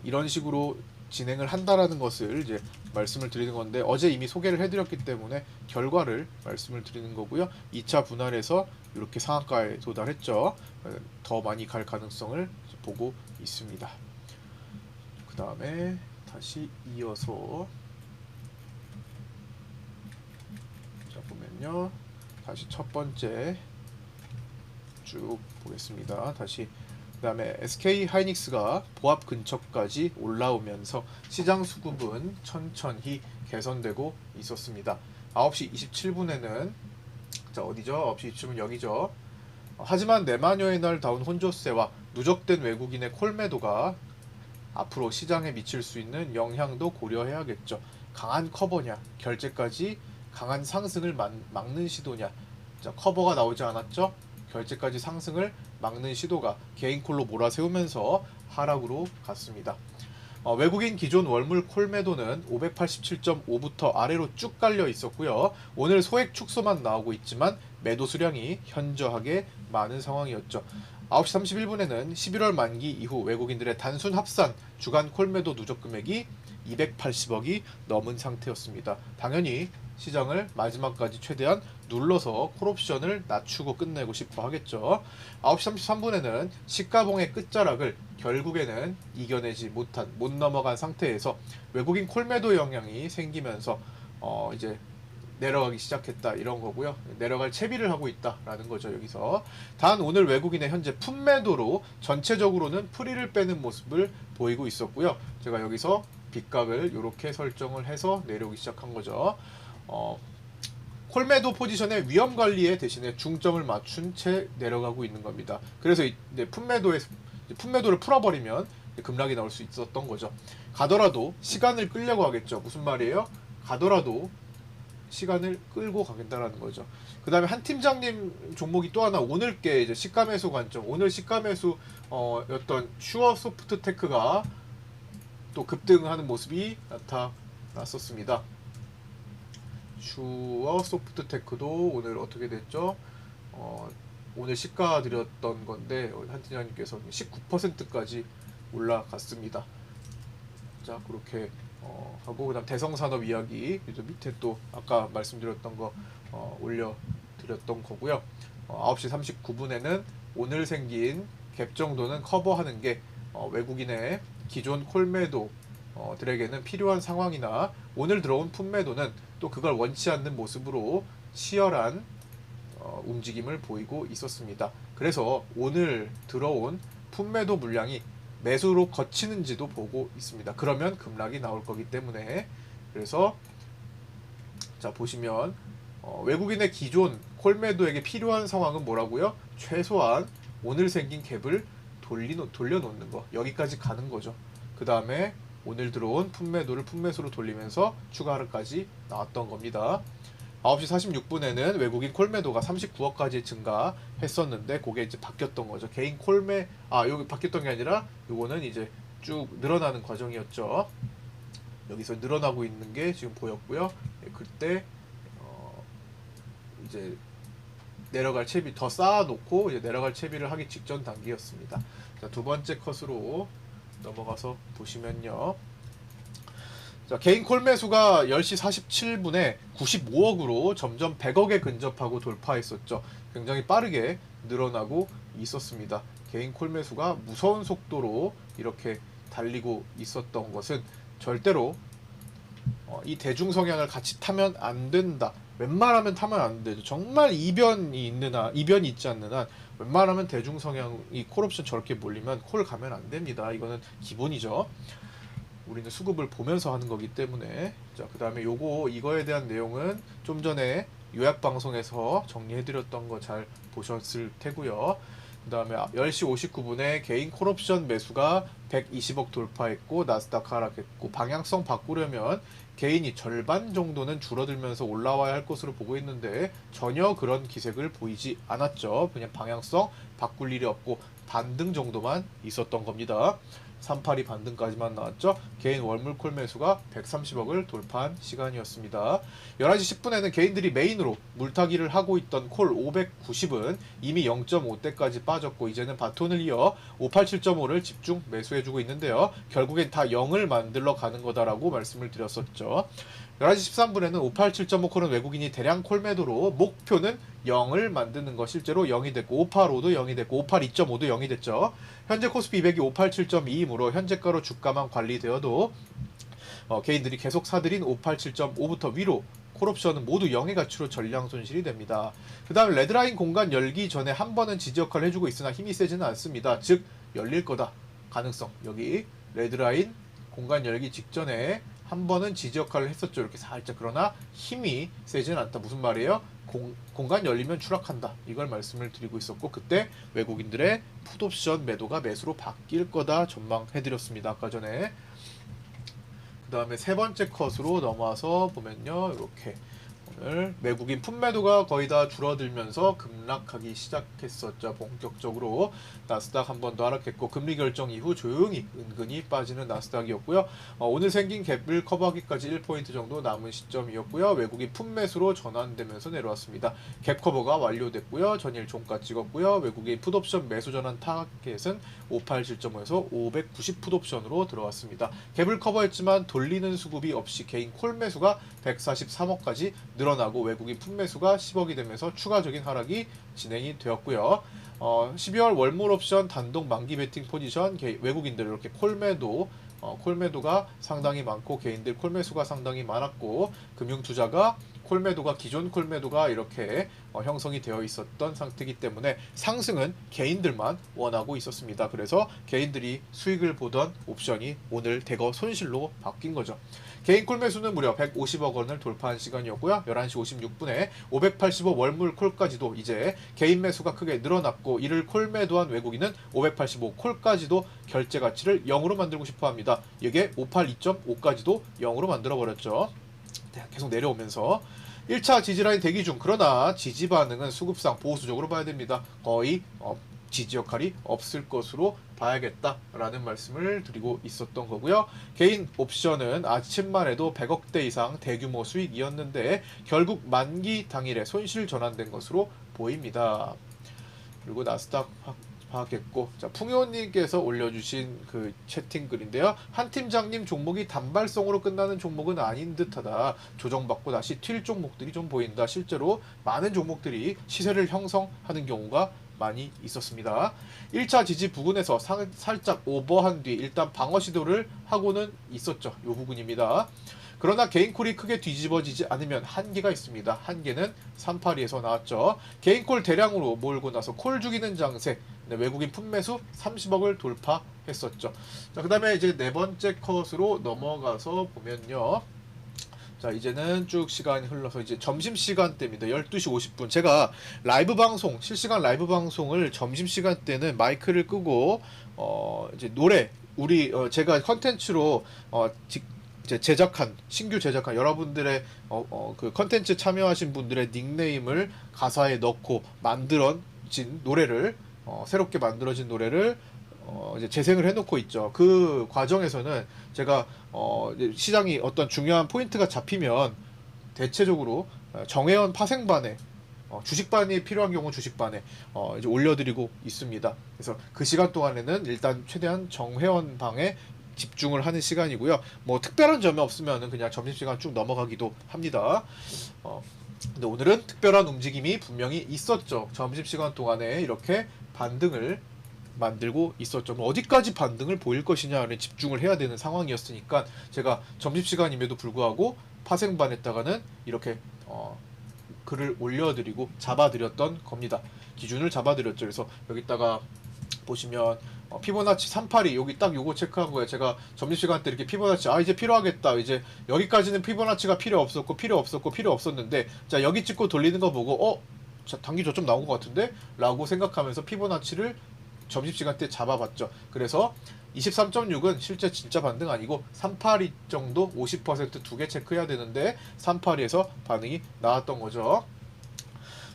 이런 식으로 진행을 한다라는 것을 이제 말씀을 드리는 건데, 어제 이미 소개를 해드렸기 때문에 결과를 말씀을 드리는 거고요. 2차 분할에서 이렇게 상한가에 도달했죠. 더 많이 갈 가능성을 보고 있습니다. 그 다음에 다시 이어서 자 보면요, 다시 첫 번째 쭉 보겠습니다. 다시 그 다음에 SK 하이닉스가 보합 근처까지 올라오면서 시장 수급은 천천히 개선되고 있었습니다. 9시 27분에는 자 어디죠? 9시 27분 여기죠. 하지만 내마녀의 날 다운 혼조세와 누적된 외국인의 콜 매도가 앞으로 시장에 미칠 수 있는 영향도 고려해야겠죠. 강한 커버냐, 결제까지 강한 상승을 막는 시도냐. 자, 커버가 나오지 않았죠? 결제까지 상승을 막는 시도가 개인콜로 몰아세우면서 하락으로 갔습니다. 외국인 기존 월물 콜 매도는 587.5부터 아래로 쭉 깔려 있었고요. 오늘 소액 축소만 나오고 있지만 매도 수량이 현저하게 많은 상황이었죠. 9시 31분에는 11월 만기 이후 외국인들의 단순 합산 주간 콜 매도 누적 금액이 280억이 넘은 상태였습니다. 당연히 시장을 마지막까지 최대한 눌러서 콜옵션을 낮추고 끝내고 싶어 하겠죠. 9시 33분에는 시가봉의 끝자락을 결국에는 이겨내지 못 넘어간 상태에서 외국인 콜매도 영향이 생기면서 이제 내려가기 시작했다 이런 거고요. 내려갈 채비를 하고 있다라는 거죠. 여기서 단 오늘 외국인의 현재 품매도로 전체적으로는 프리를 빼는 모습을 보이고 있었고요. 제가 여기서 빗각을 이렇게 설정을 해서 내려오기 시작한 거죠. 콜매도 포지션의 위험 관리에 대신에 중점을 맞춘 채 내려가고 있는 겁니다. 그래서 품매도를 풀어버리면 급락이 나올 수 있었던 거죠. 가더라도 시간을 끌려고 하겠죠. 무슨 말이에요? 가더라도 시간을 끌고 가겠다라는 거죠. 그 다음에 한 팀장님 종목이 또 하나 오늘 게 이제 시가 매수 관점, 오늘 시가 매수 였던 슈어 소프트 테크가 또 급등하는 모습이 나타났었습니다. 슈어 소프트 테크도 오늘 어떻게 됐죠? 오늘 시가 드렸던 건데 한 팀장님께서 19%까지 올라갔습니다. 자, 그렇게 하고 그다음 대성산업 이야기 밑에 또 아까 말씀드렸던 거 올려드렸던 거고요. 9시 39분에는 오늘 생긴 갭 정도는 커버하는 게 외국인의 기존 콜매도 들에게는 필요한 상황이나 오늘 들어온 품매도는 또 그걸 원치 않는 모습으로 치열한 움직임을 보이고 있었습니다. 그래서 오늘 들어온 품매도 물량이 매수로 거치는지도 보고 있습니다. 그러면 급락이 나올 거기 때문에. 그래서 자 보시면 외국인의 기존 콜매도에게 필요한 상황은 뭐라고요? 최소한 오늘 생긴 갭을 돌려놓는 거, 여기까지 가는 거죠. 그 다음에 오늘 들어온 품매도를 품매수로 돌리면서 추가 하락까지 나왔던 겁니다. 9시 46분에는 외국인 콜매도가 39억까지 증가했었는데 그게 이제 바뀌었던 거죠. 개인 콜매 여기 바뀌었던 게 아니라 요거는 이제 쭉 늘어나는 과정이었죠. 여기서 늘어나고 있는 게 지금 보였고요. 그때 이제 내려갈 채비 더 쌓아놓고 이제 내려갈 채비를 하기 직전 단계였습니다. 자, 두 번째 컷으로 넘어가서 보시면요. 자, 개인 콜 매수가 10시 47분에 95억으로 점점 100억에 근접하고 돌파했었죠. 굉장히 빠르게 늘어나고 있었습니다. 개인 콜 매수가 무서운 속도로 이렇게 달리고 있었던 것은 절대로 이 대중 성향을 같이 타면 안 된다. 웬만하면 타면 안 되죠. 정말 이변이 있지 않는 한 웬만하면 대중 성향이 콜옵션 저렇게 몰리면 콜 가면 안 됩니다. 이거는 기본이죠. 우리는 수급을 보면서 하는 거기 때문에. 자, 그 다음에 이거에 대한 내용은 좀 전에 요약 방송에서 정리해드렸던 거 잘 보셨을 테고요. 그 다음에 10시 59분에 개인 콜옵션 매수가 120억 돌파했고 나스닥 하락했고, 방향성 바꾸려면 개인이 절반 정도는 줄어들면서 올라와야 할 것으로 보고 있는데 전혀 그런 기색을 보이지 않았죠. 그냥 방향성 바꿀 일이 없고 반등 정도만 있었던 겁니다. 382 반등까지만 나왔죠. 개인 월물 콜 매수가 130억을 돌파한 시간이었습니다. 11시 10분에는 개인들이 메인으로 물타기를 하고 있던 콜 590은 이미 0.5대까지 빠졌고 이제는 바톤을 이어 587.5를 집중 매수해주고 있는데요. 결국엔 다 0을 만들러 가는 거다라고 말씀을 드렸었죠. 11시 13분에는 587.5 콜은 외국인이 대량 콜 매도로 목표는 0을 만드는 거, 실제로 0이 됐고 585도 0이 됐고 582.5도 0이 됐죠. 현재 코스피 200이 587.2이므로 현재가로 주가만 관리되어도 개인들이 계속 사들인 587.5부터 위로 콜옵션은 모두 0의 가치로 전량 손실이 됩니다. 그 다음 레드라인 공간 열기 전에 한 번은 지지 역할을 해주고 있으나 힘이 세지는 않습니다. 즉 열릴 거다 가능성, 여기 레드라인 공간 열기 직전에 한 번은 지지 역할을 했었죠. 이렇게 살짝. 그러나 힘이 세지는 않다. 무슨 말이에요? 공간 열리면 추락한다. 이걸 말씀을 드리고 있었고, 그때 외국인들의 풋옵션 매도가 매수로 바뀔 거다 전망해드렸습니다. 아까 전에. 그 다음에 세 번째 컷으로 넘어와서 보면요. 이렇게 오늘 외국인 품매도가 거의 다 줄어들면서 급락하기 시작했었죠. 본격적으로 나스닥 한 번 더 하락했고, 금리 결정 이후 조용히 은근히 빠지는 나스닥이었고요. 오늘 생긴 갭을 커버하기까지 1포인트 정도 남은 시점이었고요. 외국인 품매수로 전환되면서 내려왔습니다. 갭 커버가 완료됐고요. 전일 종가 찍었고요. 외국인 풋옵션 매수 전환 타겟은 587.5에서 590 풋옵션으로 들어왔습니다. 갭을 커버했지만 돌리는 수급이 없이 개인 콜 매수가 143억까지 늘어나고 외국인 품매수가 10억이 되면서 추가적인 하락이 진행이 되었고요. 12월 월물 옵션 단독 만기 베팅 포지션 외국인들 이렇게 콜매도가 상당히 많고 개인들 콜매수가 상당히 많았고, 금융투자가 기존 콜매도가 이렇게 형성이 되어 있었던 상태이기 때문에 상승은 개인들만 원하고 있었습니다. 그래서 개인들이 수익을 보던 옵션이 오늘 대거 손실로 바뀐 거죠. 개인 콜 매수는 무려 150억 원을 돌파한 시간이었고요. 11시 56분에 585 월물 콜까지도 이제 개인 매수가 크게 늘어났고, 이를 콜 매도한 외국인은 585 콜까지도 결제 가치를 0으로 만들고 싶어 합니다. 이게 582.5까지도 0으로 만들어 버렸죠. 계속 내려오면서 1차 지지라인 대기 중. 그러나 지지 반응은 수급상 보수적으로 봐야 됩니다. 거의 지지 역할이 없을 것으로 봐야겠다라는 말씀을 드리고 있었던 거고요. 개인 옵션은 아침만 해도 100억대 이상 대규모 수익이었는데 결국 만기 당일에 손실 전환된 것으로 보입니다. 그리고 나스닥 파악했고, 자, 풍요님께서 올려주신 그 채팅 글인데요. 한 팀장님, 종목이 단발성으로 끝나는 종목은 아닌 듯하다. 조정받고 다시 튈 종목들이 좀 보인다. 실제로 많은 종목들이 시세를 형성하는 경우가 많이 있었습니다. 1차 지지 부근에서 살짝 오버한 뒤 일단 방어 시도를 하고는 있었죠. 이 부분입니다. 그러나 개인콜이 크게 뒤집어지지 않으면 한계가 있습니다. 한계는 382에서 나왔죠. 개인콜 대량으로 몰고 나서 콜 죽이는 장세, 네, 외국인 품매수 30억을 돌파했었죠. 자, 그 다음에 이제 네 번째 컷으로 넘어가서 보면요. 자, 이제는 쭉 시간이 흘러서 이제 점심시간대입니다. 12시 50분. 제가 라이브 방송, 실시간 라이브 방송을 점심시간대는 마이크를 끄고, 이제 노래, 제가 컨텐츠로, 이제 제작한, 신규 제작한 여러분들의, 그 컨텐츠 참여하신 분들의 닉네임을 가사에 넣고 만들어진 노래를, 새롭게 만들어진 노래를 이제 재생을 해놓고 있죠. 그 과정에서는 제가 이제 시장이 어떤 중요한 포인트가 잡히면 대체적으로 정회원 파생반에 주식반이 필요한 경우 주식반에 이제 올려드리고 있습니다. 그래서 그 시간 동안에는 일단 최대한 정회원 방에 집중을 하는 시간이고요. 뭐 특별한 점이 없으면은 그냥 점심시간 쭉 넘어가기도 합니다. 근데 오늘은 특별한 움직임이 분명히 있었죠. 점심시간 동안에 이렇게 반등을 만들고 있었죠. 뭐 어디까지 반등을 보일 것이냐에 집중을 해야 되는 상황이었으니까 제가 점심시간임에도 불구하고 파생반했다가는 이렇게 글을 올려드리고 잡아드렸던 겁니다. 기준을 잡아드렸죠. 그래서 여기다가 보시면 피보나치 382 여기 딱 요거 체크한 거예요. 제가 점심시간 때 이렇게 피보나치 이제 필요하겠다. 이제 여기까지는 피보나치가 필요 없었는데 자 여기 찍고 돌리는 거 보고 자, 단기 저점 나온 것 같은데? 라고 생각하면서 피보나치를 점심시간 때 잡아봤죠. 그래서 23.6은 실제 진짜 반등 아니고 382 정도 50% 두 개 체크해야 되는데 382에서 반응이 나왔던 거죠.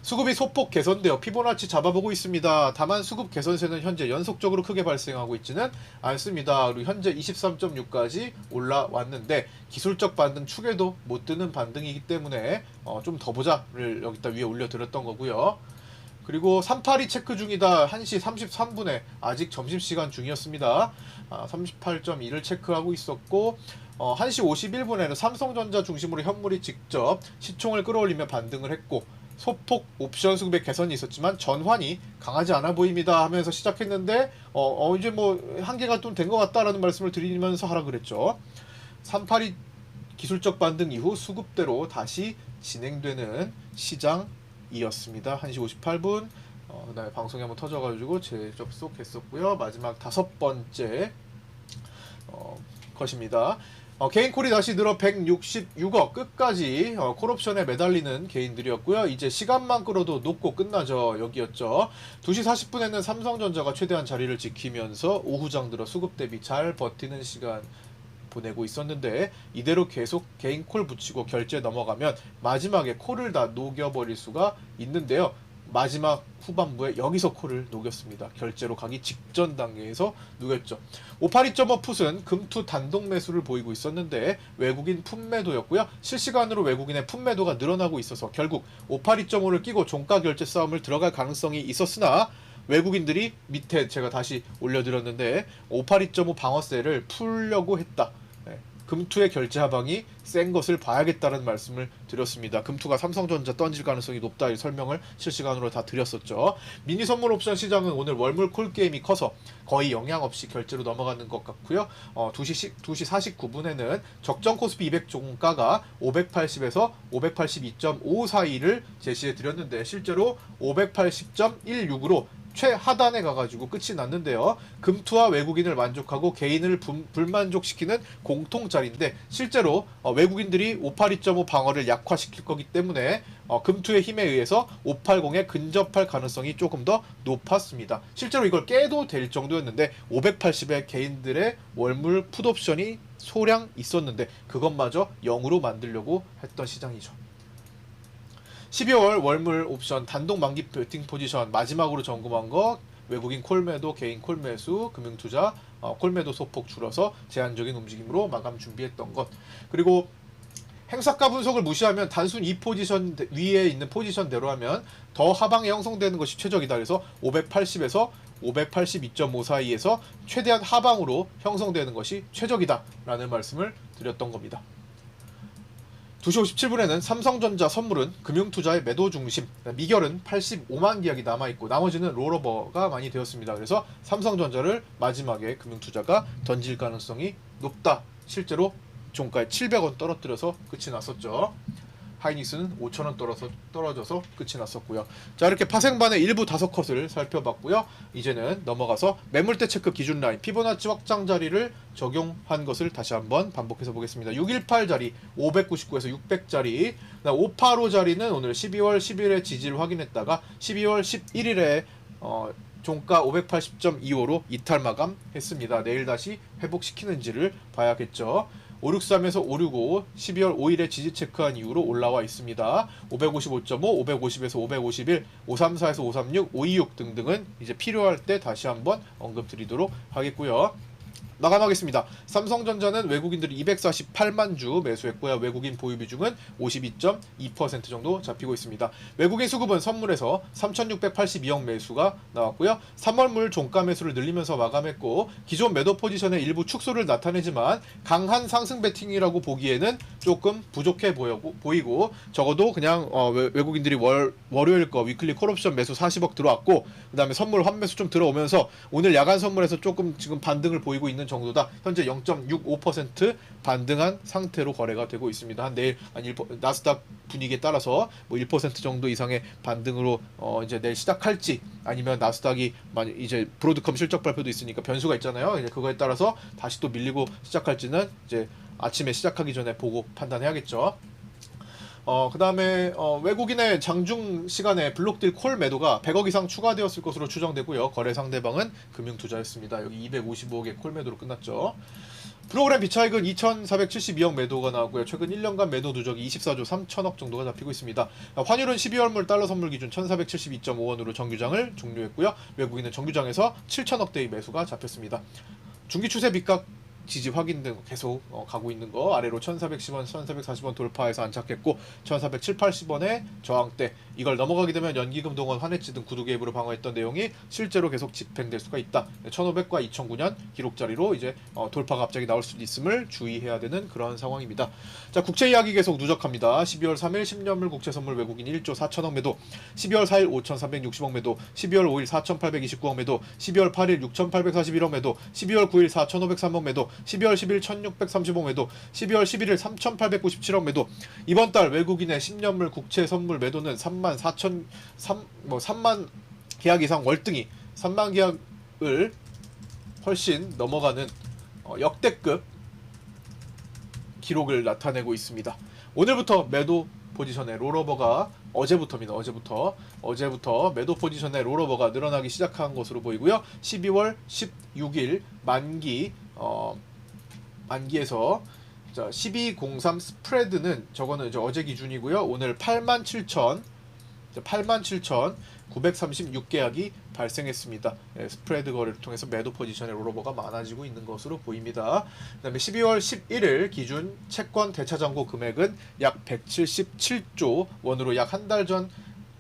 수급이 소폭 개선되어 피보나치 잡아보고 있습니다. 다만 수급 개선세는 현재 연속적으로 크게 발생하고 있지는 않습니다. 그리고 현재 23.6까지 올라왔는데 기술적 반등 축에도 못 드는 반등이기 때문에 좀 더 보자를 여기다 위에 올려드렸던 거고요. 그리고 382 체크 중이다. 1시 33분에 아직 점심시간 중이었습니다. 38.1을 체크하고 있었고 1시 51분에는 삼성전자 중심으로 현물이 직접 시총을 끌어올리며 반등을 했고 소폭 옵션 수급의 개선이 있었지만 전환이 강하지 않아 보입니다 하면서 시작했는데 이제 뭐 한계가 좀 된 것 같다라는 말씀을 드리면서 하라 그랬죠. 382 기술적 반등 이후 수급대로 다시 진행되는 시장이었습니다. 1시 58분 그 다음에 방송이 한번 터져가지고 재접속했었고요. 마지막 5번째 것입니다. 개인콜이 다시 늘어 166억 끝까지 콜옵션에 매달리는 개인들이었고요. 이제 시간만 끌어도 높고 끝나죠. 여기였죠. 2시 40분에는 삼성전자가 최대한 자리를 지키면서 오후장 들어 수급 대비 잘 버티는 시간 보내고 있었는데 이대로 계속 개인콜 붙이고 결제 넘어가면 마지막에 콜을 다 녹여버릴 수가 있는데요. 마지막 후반부에 여기서 콜을 녹였습니다. 결제로 가기 직전 단계에서 녹였죠. 582.5 풋은 금투 단독 매수를 보이고 있었는데 외국인 품매도였고요. 실시간으로 외국인의 품매도가 늘어나고 있어서 결국 582.5를 끼고 종가 결제 싸움을 들어갈 가능성이 있었으나 외국인들이 밑에 제가 다시 올려드렸는데 582.5 방어세를 풀려고 했다. 금투의 결제 하방이 센 것을 봐야겠다는 말씀을 드렸습니다. 금투가 삼성전자 던질 가능성이 높다 이 설명을 실시간으로 다 드렸었죠. 미니 선물 옵션 시장은 오늘 월물 콜게임이 커서 거의 영향 없이 결제로 넘어가는 것 같고요. 2시 49분에는 적정 코스피 200 종가가 580에서 582.5 사이를 제시해 드렸는데 실제로 580.16으로 최하단에 가가지고 끝이 났는데요. 금투와 외국인을 만족하고 개인을 불만족시키는 공통자리인데 실제로 외국인들이 582.5 방어를 약화시킬 거기 때문에 금투의 힘에 의해서 580에 근접할 가능성이 조금 더 높았습니다. 실제로 이걸 깨도 될 정도였는데 580의 개인들의 월물 풋옵션이 소량 있었는데 그것마저 0으로 만들려고 했던 시장이죠. 12월 월물 옵션 단독 만기 베팅 포지션 마지막으로 점검한 거 외국인 콜매도 개인 콜매수 금융투자 콜매도 소폭 줄어서 제한적인 움직임으로 마감 준비했던 것 그리고 행사가 분석을 무시하면 단순 이 포지션 위에 있는 포지션대로 하면 더 하방에 형성되는 것이 최적이다. 그래서 580에서 582.5 사이에서 최대한 하방으로 형성되는 것이 최적이다 라는 말씀을 드렸던 겁니다. 2시 57분에는 삼성전자 선물은 금융투자의 매도 중심, 미결은 85만 계약이 남아있고 나머지는 롤오버가 많이 되었습니다. 그래서 삼성전자를 마지막에 금융투자가 던질 가능성이 높다. 실제로 종가에 700원 떨어뜨려서 끝이 났었죠. 하이닉스는 5,000원 떨어져서 끝이 났었고요. 자, 이렇게 파생반의 일부 5컷을 살펴봤고요. 이제는 넘어가서 매물대 체크 기준 라인 피보나치 확장 자리를 적용한 것을 다시 한번 반복해서 보겠습니다. 618 자리, 599에서 600자리, 585 자리는 오늘 12월 10일에 지지를 확인했다가 12월 11일에 종가 580.25로 이탈 마감했습니다. 내일 다시 회복시키는지를 봐야겠죠. 563에서 565, 12월 5일에 지지 체크한 이후로 올라와 있습니다. 555.5, 550에서 551, 534에서 536, 526 등등은 이제 필요할 때 다시 한번 언급드리도록 하겠고요. 마감하겠습니다. 삼성전자는 외국인들이 248만 주 매수했고요. 외국인 보유 비중은 52.2% 정도 잡히고 있습니다. 외국인 수급은 선물에서 3,682억 매수가 나왔고요. 3월물 종가 매수를 늘리면서 마감했고 기존 매도 포지션의 일부 축소를 나타내지만 강한 상승 배팅이라고 보기에는 조금 부족해 보이고 적어도 그냥 외국인들이 월요일 거 위클리 콜옵션 매수 40억 들어왔고 그 다음에 선물 환매수 좀 들어오면서 오늘 야간 선물에서 조금 지금 반등을 보이고 있는 정도다. 현재 0.65% 반등한 상태로 거래가 되고 있습니다. 내일 나스닥 분위기에 따라서 뭐 1% 정도 이상의 반등으로 이제 내일 시작할지 아니면 나스닥이 이제 브로드컴 실적 발표도 있으니까 변수가 있잖아요. 이제 그거에 따라서 다시 또 밀리고 시작할지는 이제 아침에 시작하기 전에 보고 판단해야겠죠. 그 다음에 외국인의 장중 시간에 블록딜 콜 매도가 100억 이상 추가되었을 것으로 추정되고요. 거래 상대방은 금융투자였습니다. 여기 255억의 콜 매도로 끝났죠. 프로그램 비차익은 2,472억 매도가 나왔고요. 최근 1년간 매도 누적이 24조 3천억 정도가 잡히고 있습니다. 환율은 12월물 달러 선물 기준 1,472.5원으로 정규장을 종료했고요. 외국인은 정규장에서 7천억대의 매수가 잡혔습니다. 중기 추세 밑각 지지 확인된 거 계속 가고 있는 거 아래로 1,410원, 1,440원 돌파해서 안착했고 1,470, 80원의 저항대 이걸 넘어가게 되면 연기금 동원 환해지 등 구두 개입으로 방어했던 내용이 실제로 계속 집행될 수가 있다. 1,500과 2009년 기록 자리로 이제 돌파가 갑자기 나올 수도 있음을 주의해야 되는 그런 상황입니다. 자, 국채 이야기 계속 누적합니다. 12월 3일 10년물 국채 선물 외국인 1조 4천억 매도, 12월 4일 5,360억 매도, 12월 5일 4,829억 매도, 12월 8일 6,841억 매도, 12월 9일 4,503억 매도, 12월 10일 1,630억 매도, 12월 11일 3,897억 매도. 이번 달 외국인의 10년물 국채 선물 매도는 3만 계약 이상 월등히 3만 계약을 훨씬 넘어가는 역대급 기록을 나타내고 있습니다. 오늘부터 매도 포지션의 롤오버가 어제부터입니다. 어제부터 매도 포지션의 롤오버가 늘어나기 시작한 것으로 보이고요. 12월 16일 만기에서 자, 1203 스프레드는 저거는 이제 어제 기준이고요. 오늘 87,936계약이 발생했습니다. 스프레드 거래를 통해서 매도 포지션의 롤오버가 많아지고 있는 것으로 보입니다. 그다음에 12월 11일 기준 채권 대차잔고 금액은 약 177조 원으로 약 한 달 전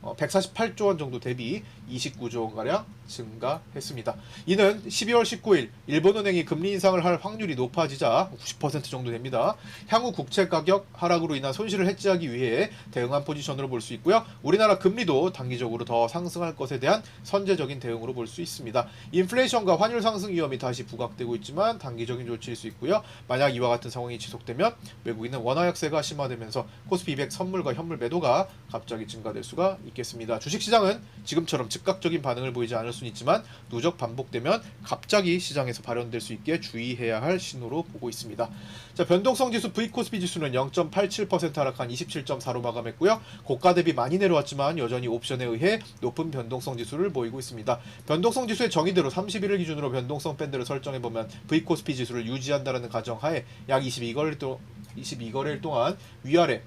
148조 원 정도 대비 29조 원가량 증가했습니다. 이는 12월 19일 일본은행이 금리 인상을 할 확률이 높아지자 90% 정도 됩니다. 향후 국채 가격 하락으로 인한 손실을 해지하기 위해 대응한 포지션으로 볼 수 있고요. 우리나라 금리도 단기적으로 더 상승할 것에 대한 선제적인 대응으로 볼 수 있습니다. 인플레이션과 환율 상승 위험이 다시 부각되고 있지만 단기적인 조치일 수 있고요. 만약 이와 같은 상황이 지속되면 외국인은 원화 약세가 심화되면서 코스피 200 선물과 현물 매도가 갑자기 증가될 수가 있겠습니다. 주식시장은 지금처럼 즉각적인 반응을 보이지 않을 수는 있지만 누적 반복되면 갑자기 시장에서 발현될 수 있게 주의해야 할 신호로 보고 있습니다. 자, 변동성 지수 V코스피 지수는 0.87% 하락한 27.4로 마감했고요. 고가 대비 많이 내려왔지만 여전히 옵션에 의해 높은 변동성 지수를 보이고 있습니다. 변동성 지수의 정의대로 31일 기준으로 변동성 밴드를 설정해보면 V코스피 지수를 유지한다는 가정하에 약 22거래일 동안 위아래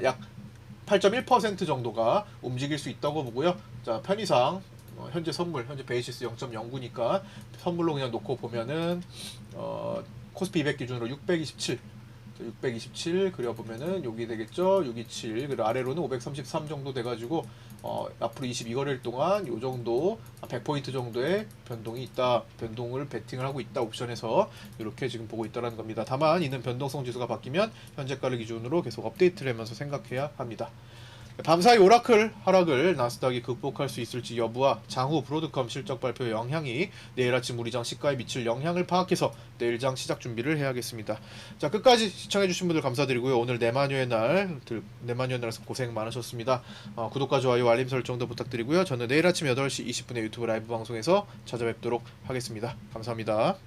약 8.1% 정도가 움직일 수 있다고 보고요. 자, 편의상 현재 베이시스 0.09니까 선물로 그냥 놓고 보면은 코스피 200 기준으로 627 그려보면은 여기 되겠죠. 627 그리고 아래로는 533 정도 돼가지고 앞으로 22거래일 동안 요 정도 100포인트 정도의 변동이 있다. 변동을 베팅을 하고 있다. 옵션에서 이렇게 지금 보고 있다는 겁니다. 다만 이는 변동성 지수가 바뀌면 현재가를 기준으로 계속 업데이트를 하면서 생각해야 합니다. 밤사이 오라클 하락을 나스닥이 극복할 수 있을지 여부와 장후 브로드컴 실적 발표 영향이 내일 아침 우리 장 시가에 미칠 영향을 파악해서 내일 장 시작 준비를 해야겠습니다. 자, 끝까지 시청해주신 분들 감사드리고요. 오늘 내마녀의 날에서 고생 많으셨습니다. 구독과 좋아요, 알림 설정도 부탁드리고요. 저는 내일 아침 8시 20분에 유튜브 라이브 방송에서 찾아뵙도록 하겠습니다. 감사합니다.